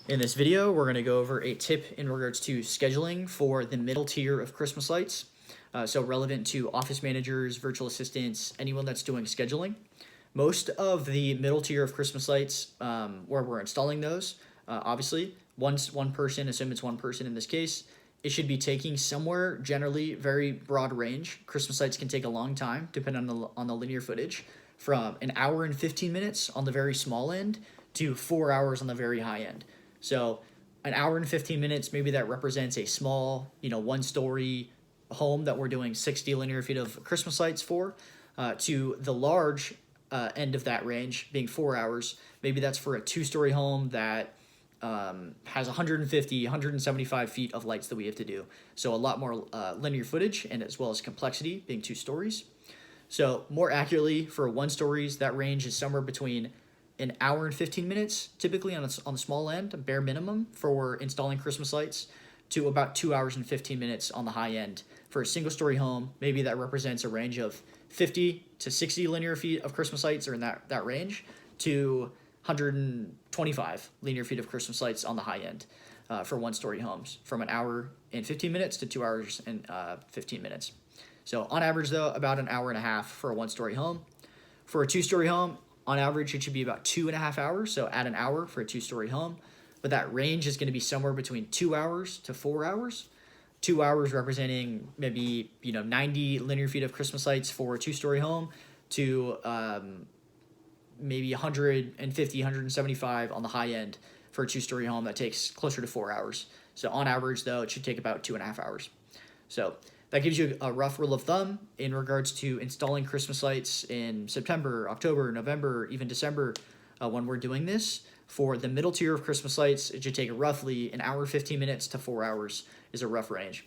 In this video, we're going to go over a tip in regards to scheduling for the middle tier of Christmas lights. So relevant to office managers, virtual assistants, anyone that's doing scheduling. Most of the middle tier of Christmas lights, where we're installing those, obviously, once one person, assume it's one person in this case, it should be taking somewhere generally very broad range. Christmas lights can take a long time, depending on the linear footage, from an hour and 15 minutes on the very small end to 4 hours on the very high end. So an hour and 15 minutes, maybe that represents a small, one-story home that we're doing 60 linear feet of Christmas lights for, to the large end of that range being 4 hours. Maybe that's for a two-story home that has 150, 175 feet of lights that we have to do. So a lot more linear footage and as well as complexity being two stories. So more accurately, for one stories, that range is somewhere between an hour and 15 minutes, typically on the small end, a bare minimum for installing Christmas lights, to about 2 hours and 15 minutes on the high end. For a single story home, maybe that represents a range of 50 to 60 linear feet of Christmas lights, or in that range, to 125 linear feet of Christmas lights on the high end for one story homes, from an hour and 15 minutes to 2 hours and 15 minutes. So on average, though, about an hour and a half for a one story home. For a two story home, on average, it should be about 2.5 hours, so add an hour for a two-story home. But that range is going to be somewhere between 2 hours to 4 hours. 2 hours representing maybe 90 linear feet of Christmas lights for a two-story home, to maybe 150, 175 on the high end for a two-story home that takes closer to 4 hours. So on average, though, it should take about 2.5 hours. So that gives you a rough rule of thumb in regards to installing Christmas lights in September, October, November, even December, when we're doing this. For the middle tier of Christmas lights, it should take roughly an hour, 15 minutes to 4 hours is a rough range.